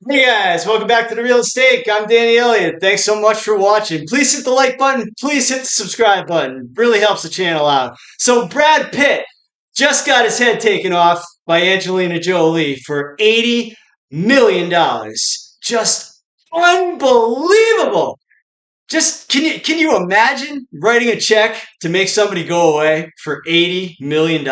Hey guys, welcome back to The Real Estate. I'm Danny Elliott. Thanks so much for watching. Please hit the like button. Please hit the subscribe button. Really helps the channel out. So Brad Pitt just got his head taken off by Angelina Jolie for $80 million. Just unbelievable. Just can you imagine writing a check to make somebody go away for $80 million?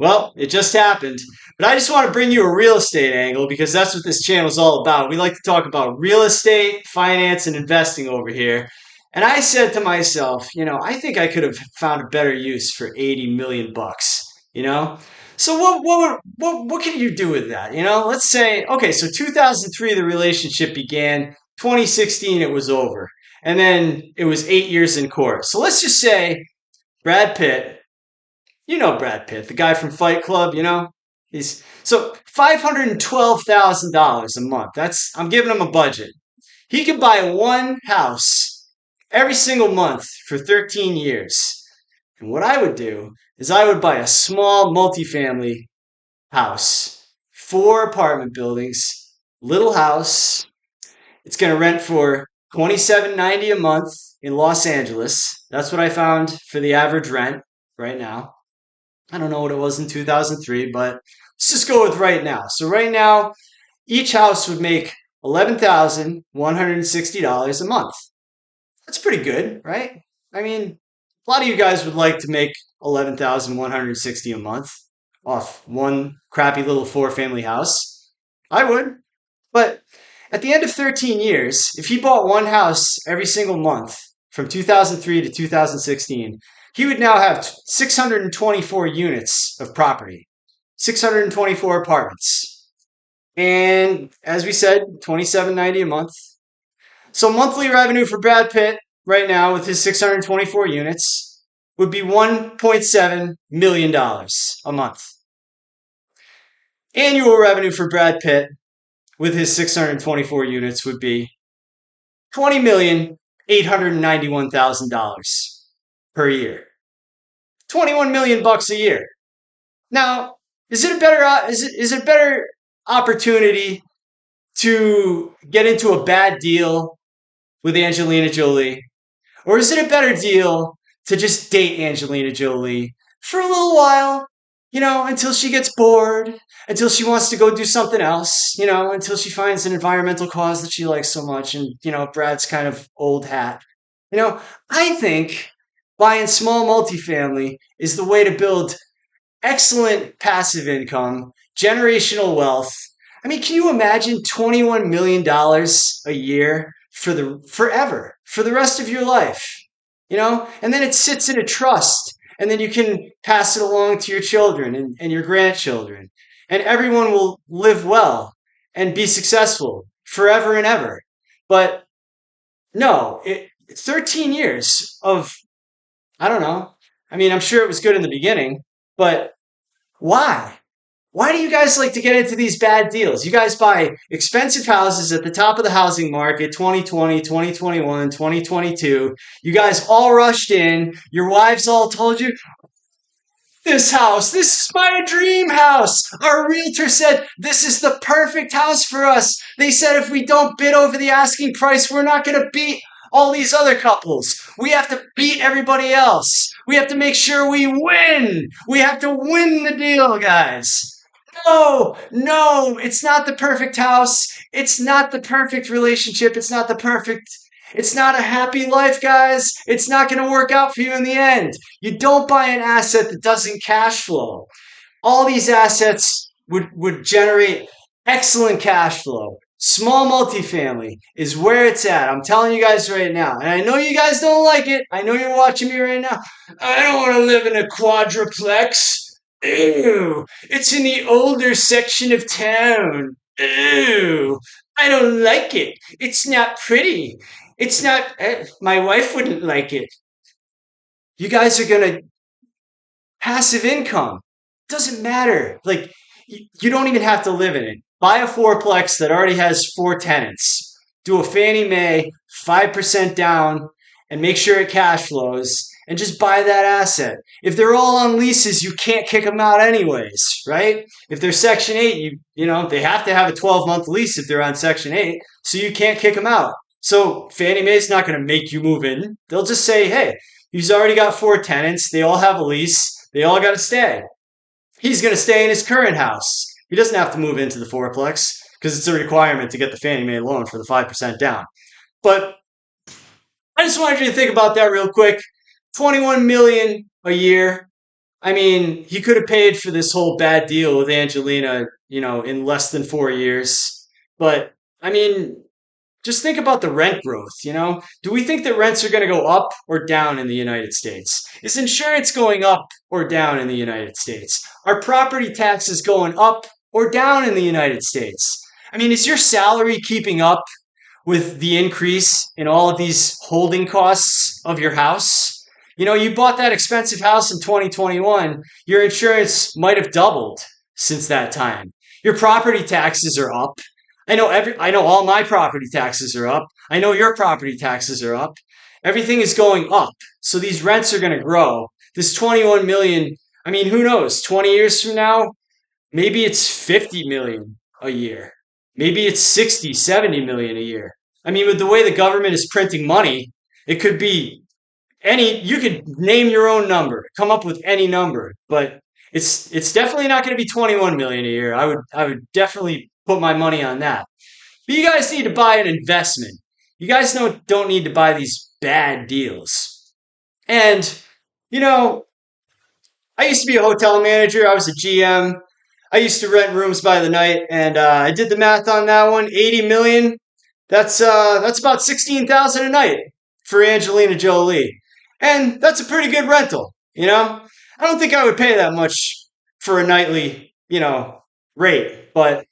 Well, it just happened. But I just want to bring you a real estate angle because that's what this channel is all about. We like to talk about real estate, finance, and investing over here. And I said to myself, I think I could have found a better use for 80 million bucks, you know? So what can you do with that? Let's say, okay, so 2003 the relationship began, 2016 it was over. And then it was 8 years in court. So let's just say Brad Pitt, Brad Pitt, the guy from Fight Club, he's so $512,000 a month. I'm giving him a budget. He could buy one house every single month for 13 years. And what I would do is I would buy a small multifamily house, 4 apartment buildings, little house. It's going to rent for $27.90 a month in Los Angeles. That's what I found for the average rent right now. I don't know what it was in 2003, but let's just go with right now. So right now, each house would make $11,160 a month. That's pretty good, right? I mean, a lot of you guys would like to make $11,160 a month off one crappy little four-family house. I would. But at the end of 13 years, if he bought one house every single month from 2003 to 2016, he would now have 624 units of property, 624 apartments. And as we said, $27.90 a month. So monthly revenue for Brad Pitt right now with his 624 units would be $1.7 million a month. Annual revenue for Brad Pitt with his 624 units would be $20,891,000 per year. 21 million bucks a year. Now, is it a better opportunity to get into a bad deal with Angelina Jolie, or is it a better deal to just date Angelina Jolie for a little while, until she gets bored, until she wants to go do something else, until she finds an environmental cause that she likes so much, and Brad's kind of old hat. I think buying small multifamily is the way to build excellent passive income, generational wealth. I mean, can you imagine $21 million a year forever, for the rest of your life? And then it sits in a trust, and then you can pass it along to your children and your grandchildren, and everyone will live well and be successful forever and ever. But no, 13 years of, I don't know. I mean, I'm sure it was good in the beginning, but why? Why do you guys like to get into these bad deals? You guys buy expensive houses at the top of the housing market, 2020, 2021, 2022. You guys all rushed in. Your wives all told you, this is my dream house. Our realtor said, this is the perfect house for us. They said if we don't bid over the asking price, we're not going to beat all these other couples. We have to beat everybody else. We have to make sure we win. We have to win the deal, guys. No, it's not the perfect house. It's not the perfect relationship. It's not a happy life, guys. It's not going to work out for you in the end. You don't buy an asset that doesn't cash flow. All these assets would generate excellent cash flow. Small multifamily is where it's at. I'm telling you guys right now. And I know you guys don't like it. I know you're watching me right now. I don't want to live in a quadruplex. Ew. It's in the older section of town. Ew. I don't like it. It's not pretty. It's not. My wife wouldn't like it. You guys are going to passive income. Doesn't matter. Like, you don't even have to live in it. Buy a fourplex that already has 4 tenants. Do a Fannie Mae, 5% down, and make sure it cash flows. and just buy that asset. If they're all on leases, you can't kick them out anyways, right? If they're Section 8, they have to have a 12-month lease if they're on Section 8, so you can't kick them out. So Fannie Mae's not going to make you move in. They'll just say, hey, he's already got 4 tenants. They all have a lease. They all got to stay. He's going to stay in his current house. He doesn't have to move into the fourplex because it's a requirement to get the Fannie Mae loan for the 5% down. But I just wanted you to think about that real quick. $21 million a year. I mean, he could have paid for this whole bad deal with Angelina, in less than 4 years. But I mean, just think about the rent growth, Do we think that rents are going to go up or down in the United States? Is insurance going up or down in the United States? Are property taxes going up or down in the United States? I mean, is your salary keeping up with the increase in all of these holding costs of your house? You bought that expensive house in 2021. Your insurance might have doubled since that time. Your property taxes are up. I know all my property taxes are up. I know your property taxes are up. Everything is going up. So these rents are going to grow. This 21 million, I mean, who knows? 20 years from now, maybe it's 50 million a year. Maybe it's 60, 70 million a year. I mean, with the way the government is printing money, it could be you could name your own number, come up with any number, but it's definitely not going to be 21 million a year. I would definitely put my money on that. But you guys need to buy an investment. You guys don't need to buy these bad deals. And, I used to be a hotel manager. I was a GM. I used to rent rooms by the night, and I did the math on that one. 80 million. That's about 16,000 a night for Angelina Jolie. And that's a pretty good rental, I don't think I would pay that much for a nightly, rate, but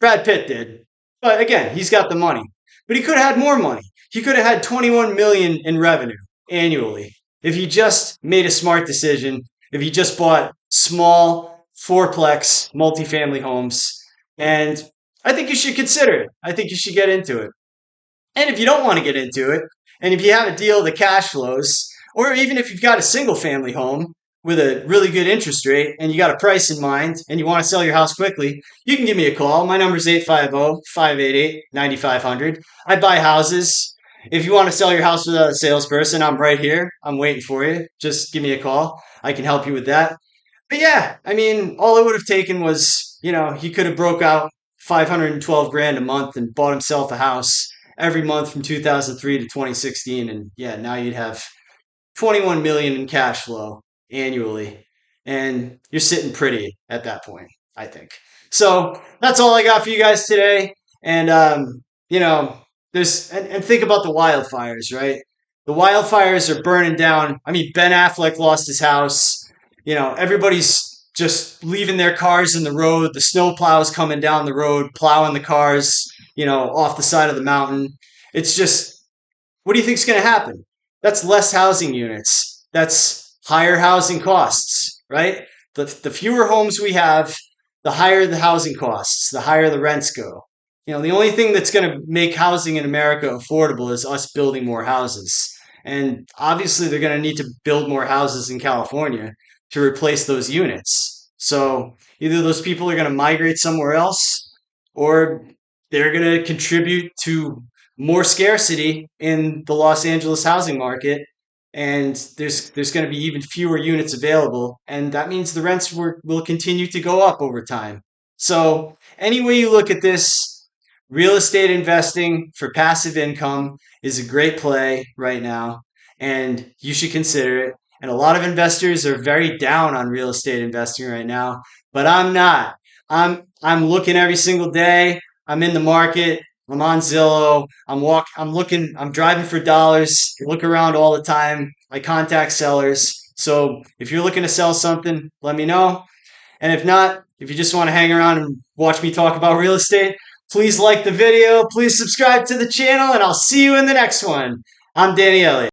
Brad Pitt did. But again, he's got the money. But he could have had more money. He could have had 21 million in revenue annually if he just made a smart decision, if he just bought small fourplex multifamily homes. And I think you should consider it. I think you should get into it. And if you don't want to get into it, and if you have a deal that cash flows, or even if you've got a single family home with a really good interest rate and you got a price in mind and you want to sell your house quickly, you can give me a call. My number is 850-588-9500. I buy houses. If you want to sell your house without a salesperson, I'm right here. I'm waiting for you. Just give me a call. I can help you with that. But yeah, I mean, all it would have taken was, he could have broke out 512 grand a month and bought himself a house every month from 2003 to 2016. And yeah, now you'd have 21 million in cash flow annually, and you're sitting pretty at that point, I think. So that's all I got for you guys today. And and think about the wildfires, right? The wildfires are burning down. I mean, Ben Affleck lost his house. Everybody's just leaving their cars in the road. The snowplow's coming down the road, plowing the cars, off the side of the mountain. It's just, what do you think's going to happen? That's less housing units. That's higher housing costs, right? The fewer homes we have, the higher the housing costs, the higher the rents go. The only thing that's going to make housing in America affordable is us building more houses. And obviously they're going to need to build more houses in California to replace those units. So either those people are going to migrate somewhere else, or they're going to contribute to more scarcity in the Los Angeles housing market, and there's going to be even fewer units available, and that means the rents will continue to go up over time. So any way you look at this, real estate investing for passive income is a great play right now, and you should consider it. And a lot of investors are very down on real estate investing right now, but I'm not. I'm looking every single day. I'm in the market. I'm on Zillow. I'm looking, I'm driving for dollars. I look around all the time. I contact sellers. So if you're looking to sell something, let me know. And if not, if you just want to hang around and watch me talk about real estate, please like the video. Please subscribe to the channel, and I'll see you in the next one. I'm Danny Elliott.